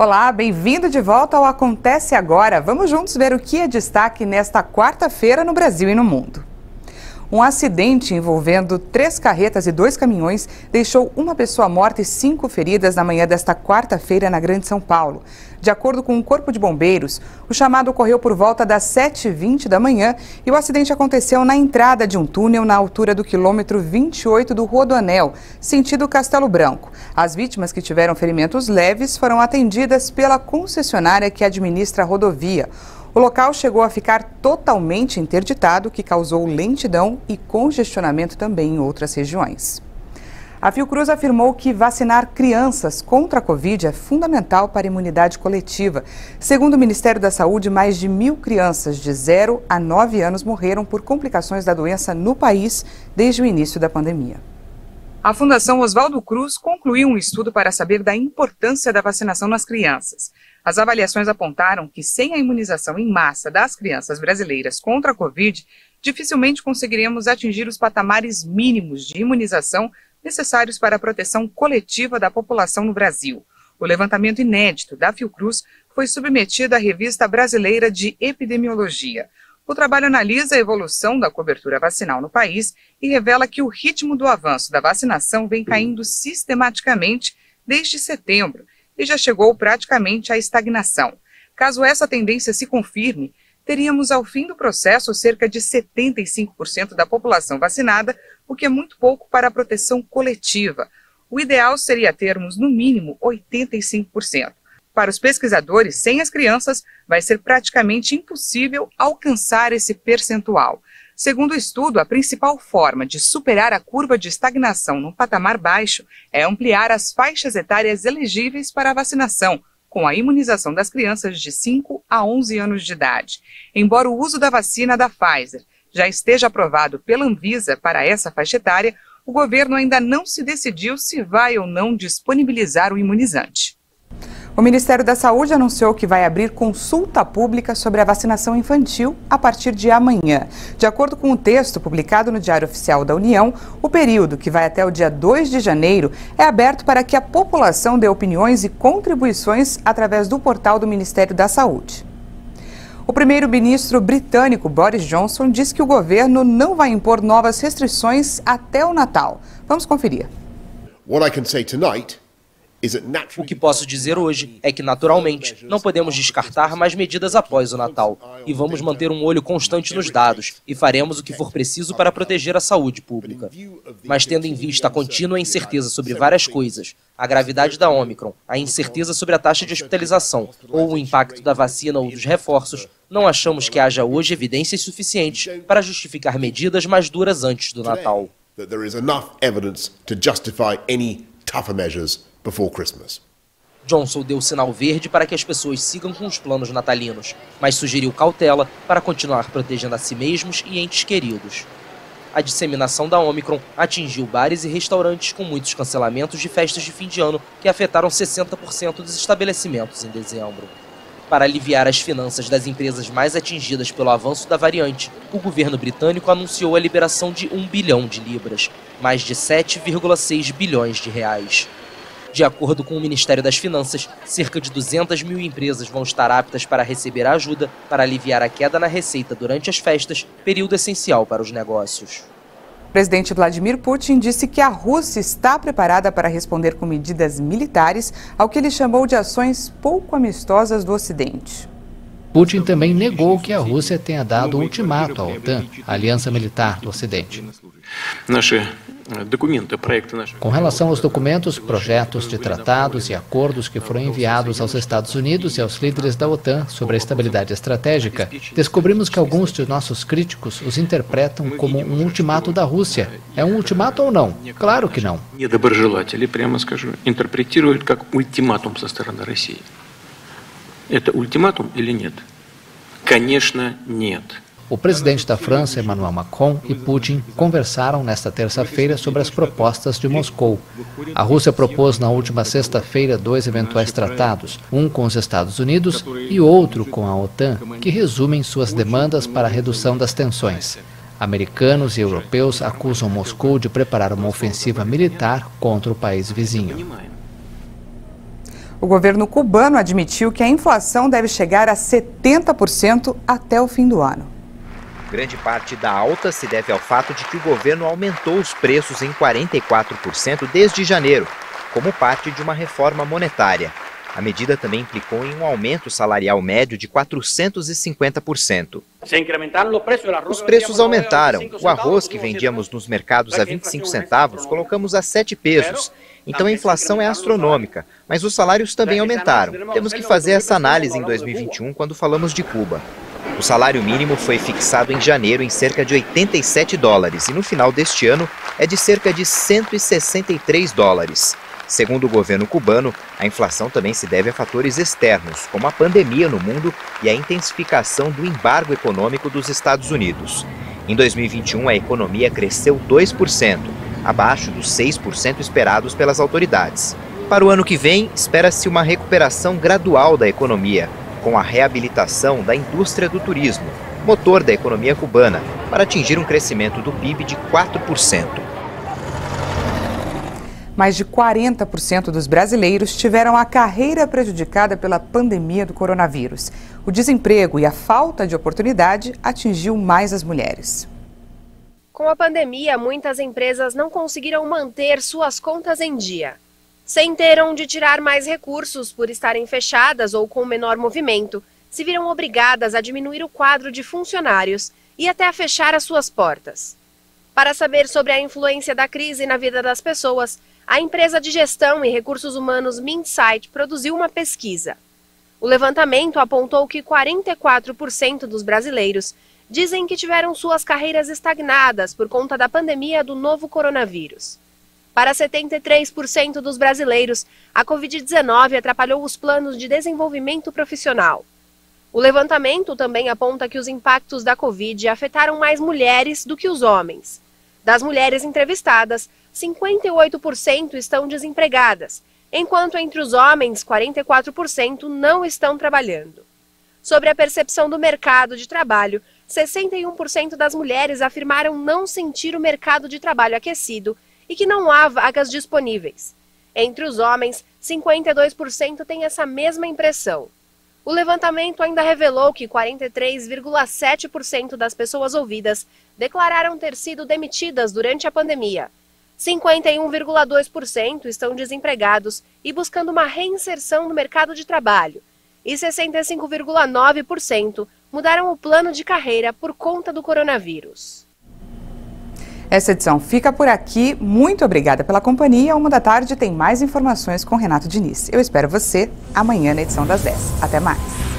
Olá, bem-vindo de volta ao Acontece Agora. Vamos juntos ver o que é destaque nesta quarta-feira no Brasil e no mundo. Um acidente envolvendo 3 carretas e 2 caminhões deixou uma pessoa morta e 5 feridas na manhã desta quarta-feira na Grande São Paulo. De acordo com o Corpo de Bombeiros, o chamado ocorreu por volta das 7h20 da manhã e o acidente aconteceu na entrada de um túnel na altura do quilômetro 28 do Rodoanel, sentido Castelo Branco. As vítimas que tiveram ferimentos leves foram atendidas pela concessionária que administra a rodovia. O local chegou a ficar totalmente interditado, o que causou lentidão e congestionamento também em outras regiões. A Fiocruz afirmou que vacinar crianças contra a Covid é fundamental para a imunidade coletiva. Segundo o Ministério da Saúde, mais de 1.000 crianças de 0 a 9 anos morreram por complicações da doença no país desde o início da pandemia. A Fundação Oswaldo Cruz concluiu um estudo para saber da importância da vacinação nas crianças. As avaliações apontaram que sem a imunização em massa das crianças brasileiras contra a Covid, dificilmente conseguiremos atingir os patamares mínimos de imunização necessários para a proteção coletiva da população no Brasil. O levantamento inédito da Fiocruz foi submetido à Revista Brasileira de Epidemiologia. O trabalho analisa a evolução da cobertura vacinal no país e revela que o ritmo do avanço da vacinação vem caindo sistematicamente desde setembro e já chegou praticamente à estagnação. Caso essa tendência se confirme, teríamos ao fim do processo cerca de 75% da população vacinada, o que é muito pouco para a proteção coletiva. O ideal seria termos, no mínimo, 85%. Para os pesquisadores, sem as crianças, vai ser praticamente impossível alcançar esse percentual. Segundo o estudo, a principal forma de superar a curva de estagnação num patamar baixo é ampliar as faixas etárias elegíveis para a vacinação, com a imunização das crianças de 5 a 11 anos de idade. Embora o uso da vacina da Pfizer já esteja aprovado pela Anvisa para essa faixa etária, o governo ainda não se decidiu se vai ou não disponibilizar o imunizante. O Ministério da Saúde anunciou que vai abrir consulta pública sobre a vacinação infantil a partir de amanhã. De acordo com o texto publicado no Diário Oficial da União, o período, que vai até o dia 2 de janeiro, é aberto para que a população dê opiniões e contribuições através do portal do Ministério da Saúde. O primeiro-ministro britânico Boris Johnson diz que o governo não vai impor novas restrições até o Natal. Vamos conferir. O que posso dizer hoje é que, naturalmente, não podemos descartar mais medidas após o Natal. E vamos manter um olho constante nos dados e faremos o que for preciso para proteger a saúde pública. Mas tendo em vista a contínua incerteza sobre várias coisas, a gravidade da Ômicron, a incerteza sobre a taxa de hospitalização ou o impacto da vacina ou dos reforços, não achamos que haja hoje evidências suficientes para justificar medidas mais duras antes do Natal. Johnson deu sinal verde para que as pessoas sigam com os planos natalinos, mas sugeriu cautela para continuar protegendo a si mesmos e entes queridos. A disseminação da Ômicron atingiu bares e restaurantes com muitos cancelamentos de festas de fim de ano que afetaram 60% dos estabelecimentos em dezembro. Para aliviar as finanças das empresas mais atingidas pelo avanço da variante, o governo britânico anunciou a liberação de 1 bilhão de libras, mais de 7,6 bilhões de reais. De acordo com o Ministério das Finanças, cerca de 200 mil empresas vão estar aptas para receber a ajuda para aliviar a queda na receita durante as festas, período essencial para os negócios. O presidente Vladimir Putin disse que a Rússia está preparada para responder com medidas militares ao que ele chamou de ações pouco amistosas do Ocidente. Putin também negou que a Rússia tenha dado um ultimato à OTAN, a aliança militar do Ocidente. Com relação aos documentos, projetos de tratados e acordos que foram enviados aos Estados Unidos e aos líderes da OTAN sobre a estabilidade estratégica, descobrimos que alguns de nossos críticos os interpretam como um ultimato da Rússia. É um ultimato ou não? Claro que não. Это ультиматум или нет? Конечно, нет. O presidente da França, Emmanuel Macron, e Putin conversaram nesta terça-feira sobre as propostas de Moscou. A Rússia propôs na última sexta-feira 2 eventuais tratados, um com os Estados Unidos e outro com a OTAN, que resumem suas demandas para a redução das tensões. Americanos e europeus acusam Moscou de preparar uma ofensiva militar contra o país vizinho. O governo cubano admitiu que a inflação deve chegar a 70% até o fim do ano. Grande parte da alta se deve ao fato de que o governo aumentou os preços em 44% desde janeiro, como parte de uma reforma monetária. A medida também implicou em um aumento salarial médio de 450%. Os preços aumentaram. O arroz que vendíamos nos mercados a 25 centavos, colocamos a 7 pesos. Então a inflação é astronômica, mas os salários também aumentaram. Temos que fazer essa análise em 2021 quando falamos de Cuba. O salário mínimo foi fixado em janeiro em cerca de $87 e no final deste ano é de cerca de $163. Segundo o governo cubano, a inflação também se deve a fatores externos, como a pandemia no mundo e a intensificação do embargo econômico dos Estados Unidos. Em 2021, a economia cresceu 2%, abaixo dos 6% esperados pelas autoridades. Para o ano que vem, espera-se uma recuperação gradual da economia, com a reabilitação da indústria do turismo, motor da economia cubana, para atingir um crescimento do PIB de 4%. Mais de 40% dos brasileiros tiveram a carreira prejudicada pela pandemia do coronavírus. O desemprego e a falta de oportunidade atingiu mais as mulheres. Com a pandemia, muitas empresas não conseguiram manter suas contas em dia. Sem ter onde tirar mais recursos por estarem fechadas ou com menor movimento, se viram obrigadas a diminuir o quadro de funcionários e até a fechar as suas portas. Para saber sobre a influência da crise na vida das pessoas, a empresa de gestão e recursos humanos Minsight produziu uma pesquisa. O levantamento apontou que 44% dos brasileiros dizem que tiveram suas carreiras estagnadas por conta da pandemia do novo coronavírus. Para 73% dos brasileiros, a Covid-19 atrapalhou os planos de desenvolvimento profissional. O levantamento também aponta que os impactos da Covid afetaram mais mulheres do que os homens. Das mulheres entrevistadas, 58% estão desempregadas, enquanto entre os homens, 44% não estão trabalhando. Sobre a percepção do mercado de trabalho, 61% das mulheres afirmaram não sentir o mercado de trabalho aquecido e que não há vagas disponíveis. Entre os homens, 52% têm essa mesma impressão. O levantamento ainda revelou que 43,7% das pessoas ouvidas declararam ter sido demitidas durante a pandemia. 51,2% estão desempregados e buscando uma reinserção no mercado de trabalho. E 65,9% mudaram o plano de carreira por conta do coronavírus. Essa edição fica por aqui. Muito obrigada pela companhia. 13h tem mais informações com Renato Diniz. Eu espero você amanhã na edição das 10. Até mais.